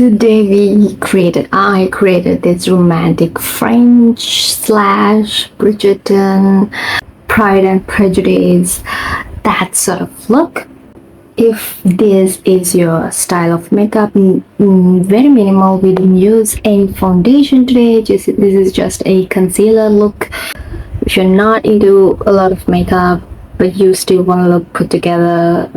Today I created this romantic French slash Bridgerton, Pride and Prejudice, that sort of look. If this is your style of makeup, very minimal, we didn't use any foundation today. This is just a concealer look. If you're not into a lot of makeup, but you still want to look put together,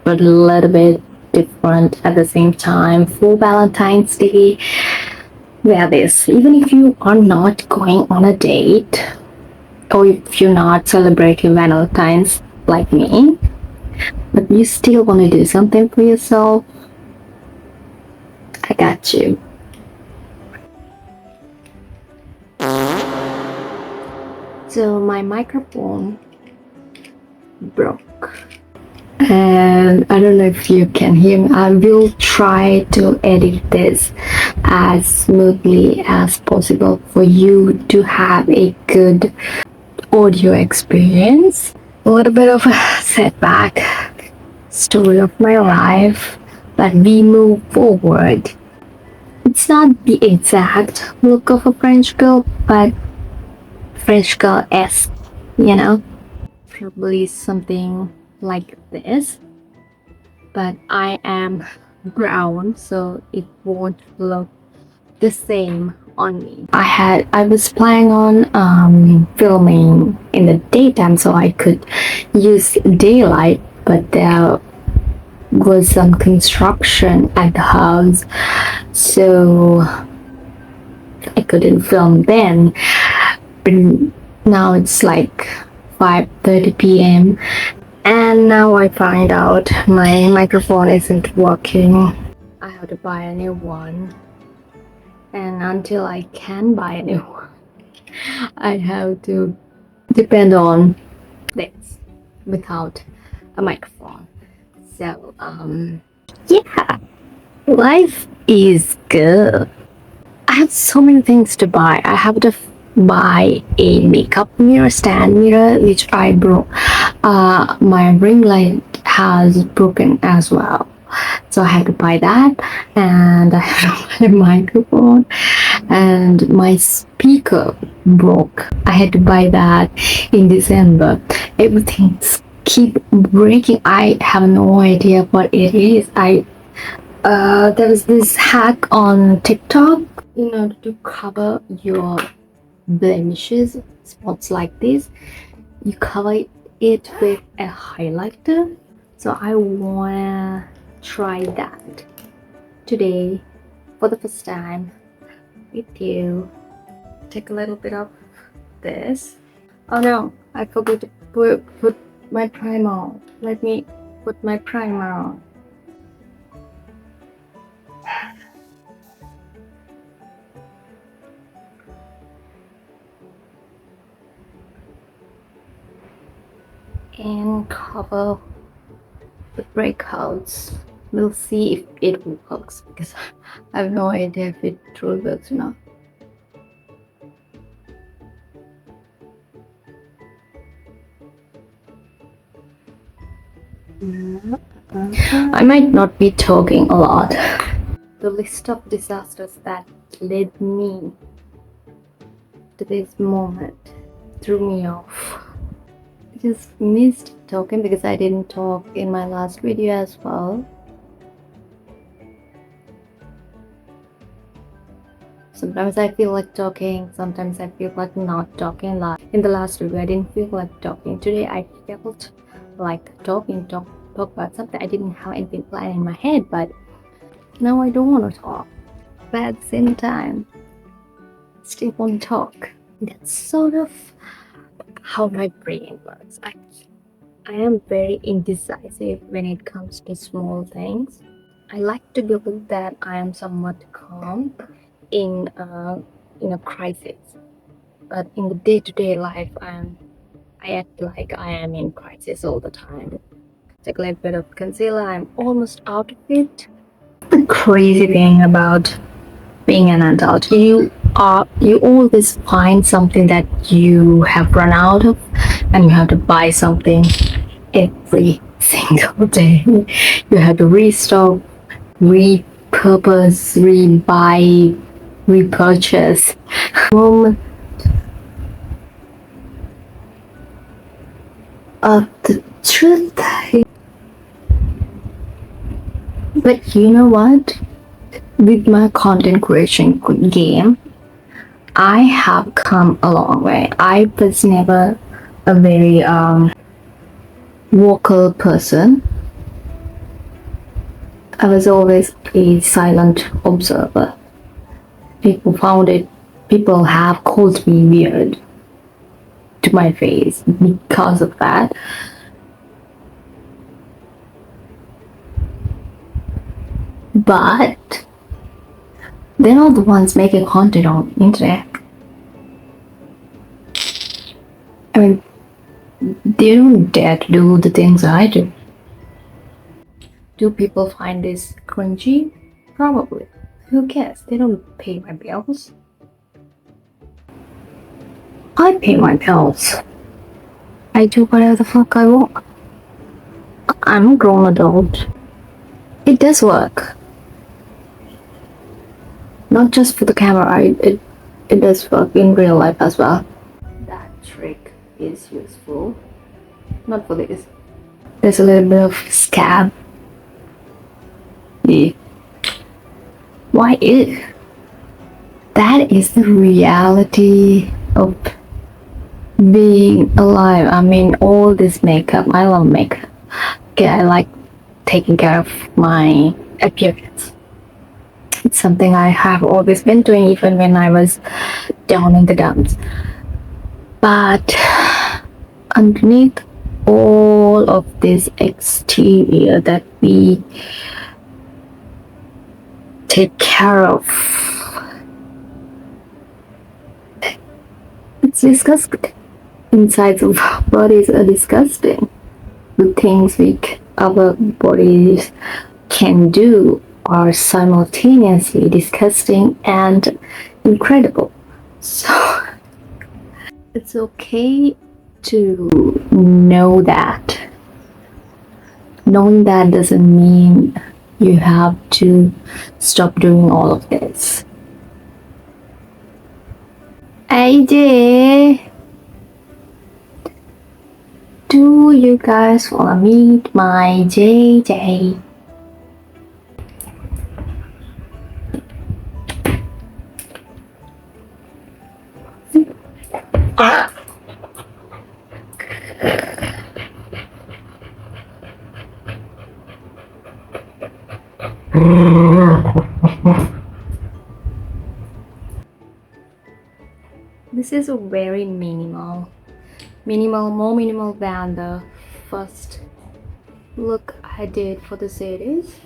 but a little bit different at the same time for Valentine's Day, wear this. Even if you are not going on a date, or if you're not celebrating Valentine's like me, but you still want to do something for yourself, I got you. So my microphone broke, and I don't know if you can hear me. I will try to edit this as smoothly as possible for you to have a good audio experience. A little bit of a setback, story of my life, but we move forward. It's not the exact look of a French girl, but French girl-esque, you know? Probably something like this, but I am brown, so it won't look the same on me. I was planning on filming in the daytime so I could use daylight, but there was some construction at the house, so I couldn't film then. But now it's like 5:30 p.m. and now I find out my microphone isn't working. I have to buy a new one, and until I can buy a new one, I have to depend on this without a microphone. So yeah, life is good. I have so many things to buy. I have to buy a makeup mirror, stand mirror, which I broke. My ring light has broken as well, so I had to buy that, and I had to buy a microphone, and my speaker broke. I had to buy that in December. Everything's keep breaking. I have no idea what it is. There was this hack on TikTok, to cover your blemishes, spots like this. You cover it with a highlighter. So I wanna try that today for the first time with you. Take a little bit of this. Oh no, I forgot to put my primer on. Let me put my primer on. And cover the breakouts. We'll see if it works, because I have no idea if it truly works or not. I might not be talking a lot. The list of disasters that led me to this moment threw me off. I just missed talking because I didn't talk in my last video as well. Sometimes I feel like talking, sometimes I feel like not talking. Like in the last video, I didn't feel like talking. Today I felt like talk about something. I didn't have anything planned in my head, but now I don't want to talk. But at the same time, still want to talk. That's sort of how my brain works. I am very indecisive when it comes to small things. I like to believe that I am somewhat calm in a crisis, but in the day-to-day life, I act like I am in crisis all the time. Take a little bit of concealer. I'm almost out of it. The crazy thing about being an adult, you always find something that you have run out of, and you have to buy something every single day. You have to restock, rebuy purpose rebuy, repurchase. Moment of the truth. But you know what? With my content creation game, I have come a long way. I was never a very vocal person. I was always a silent observer. People found it, people have called me weird to my face because of that. But they're not the ones making content on the internet. I mean, they don't dare to do the things I do. Do people find this cringy? Probably. Who cares? They don't pay my bills. I pay my bills. I do whatever the fuck I want. I'm a grown adult. It does work. Not just for the camera, it does work in real life as well. That trick is useful. Not for this. There's a little bit of scab. Yeah. Why is that is the reality of being alive. I mean, all this makeup. I love makeup. Okay, I like taking care of my appearance. It's something I have always been doing, even when I was down in the dumps. But underneath all of this exterior that we take care of, it's disgusting. Insides of our bodies are disgusting. The things our bodies can do are simultaneously disgusting and incredible. So it's okay to know that. Knowing that doesn't mean you have to stop doing all of this. AJ, do you guys want to meet my JJ? This is a very minimal, more minimal than the first look I did for the series.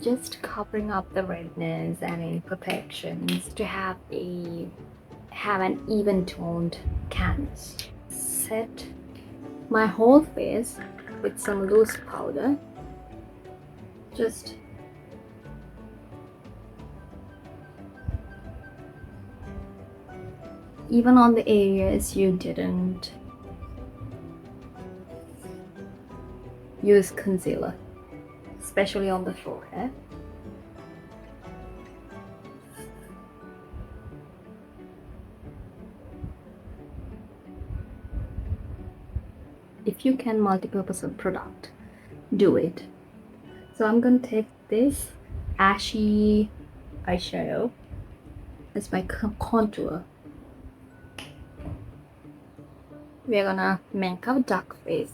Just covering up the redness and imperfections to have an even toned canvas. Set my whole face with some loose powder. Just even on the areas you didn't use concealer, especially on the forehead. If you can multi-purpose a product, do it. So I'm gonna take this ashy eyeshadow as my contour. We're gonna make a dark face.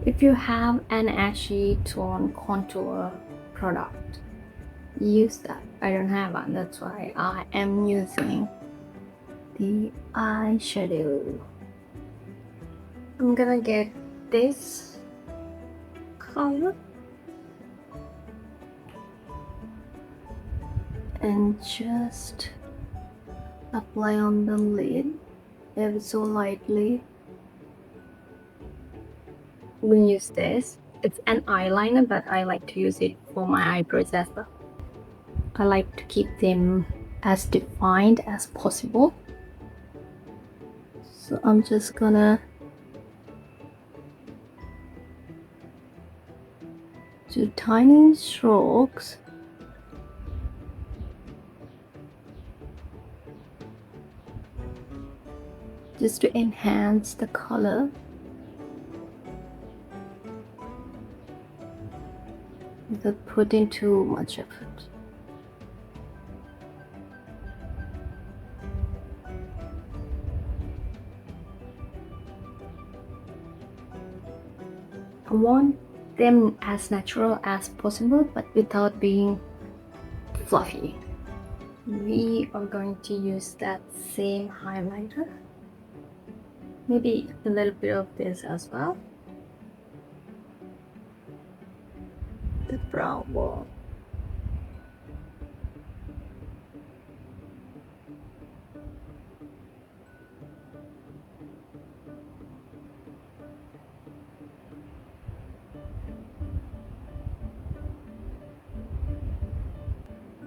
If you have an ashy tone contour product, use that. I don't have one, that's why I am using the eyeshadow. I'm gonna get this color and just apply on the lid ever so lightly. I'm gonna use this. It's an eyeliner, but I like to use it for my eyebrows as well. I like to keep them as defined as possible. So I'm just gonna do tiny strokes. Just to enhance the color. Without putting too much effort. I want them as natural as possible, but without being fluffy. We are going to use that same highlighter. Maybe a little bit of this as well. The brown one.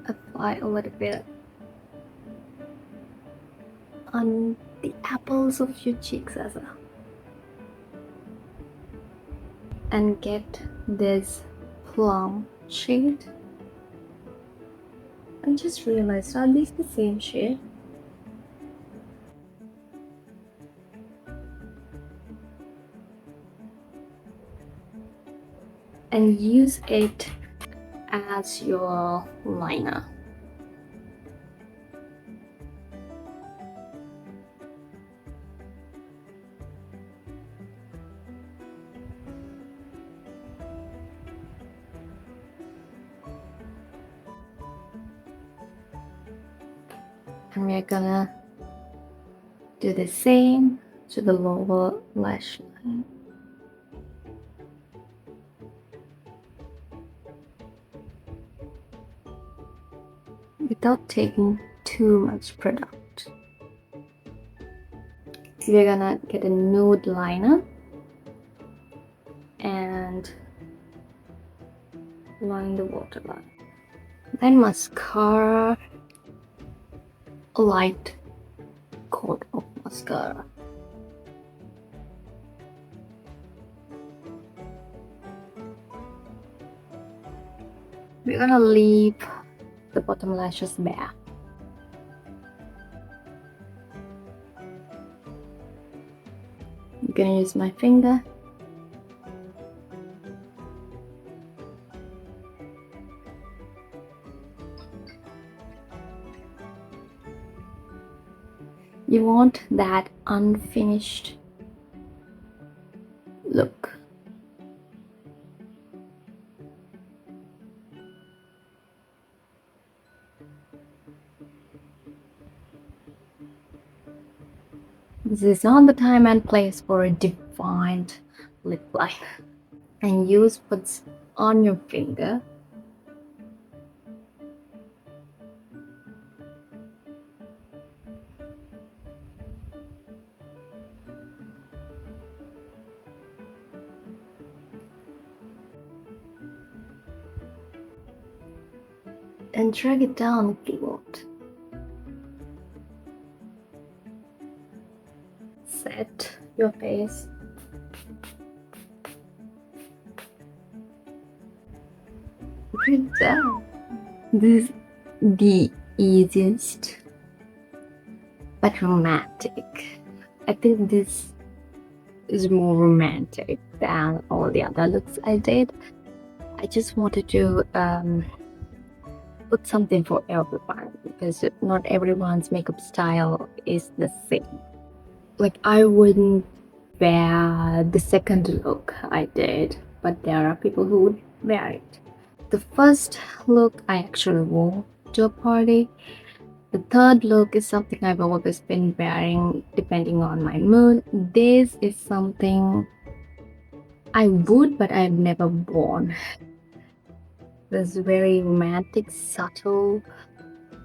Apply a little bit on the apples of your cheeks as well. And get this plum shade. I just realized, are these the same shade? And use it as your liner. And we're gonna do the same to the lower lash line. Without taking too much product. We're gonna get a nude liner and line the waterline. Then mascara, a light coat of mascara. We're gonna leave the bottom lashes bare. I'm gonna use my finger. You want that unfinished look. This is not the time and place for a defined lip line. And use what's on your finger. And drag it down if you want. Set your face. Good job. This is the easiest but romantic. I think this is more romantic than all the other looks I did. I just wanted to put something for everyone because not everyone's makeup style is the same. Like, I wouldn't wear the second look I did, but there are people who would wear it. The first look I actually wore to a party. The third look is something I've always been wearing depending on my mood. This is something I would, but I've never worn. This very romantic, subtle,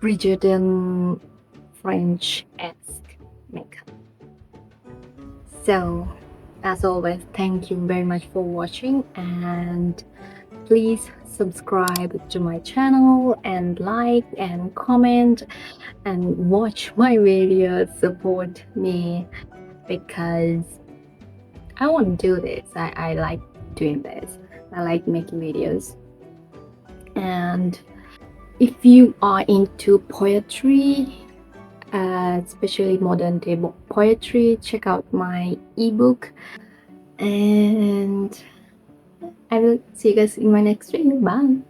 Bridgerton French-esque makeup. So, as always, thank you very much for watching, and please subscribe to my channel and like and comment and watch my videos, support me, because I want to do this. I like doing this. I like making videos. And if you are into poetry, especially modern day poetry, check out my ebook. And I will see you guys in my next video. Bye.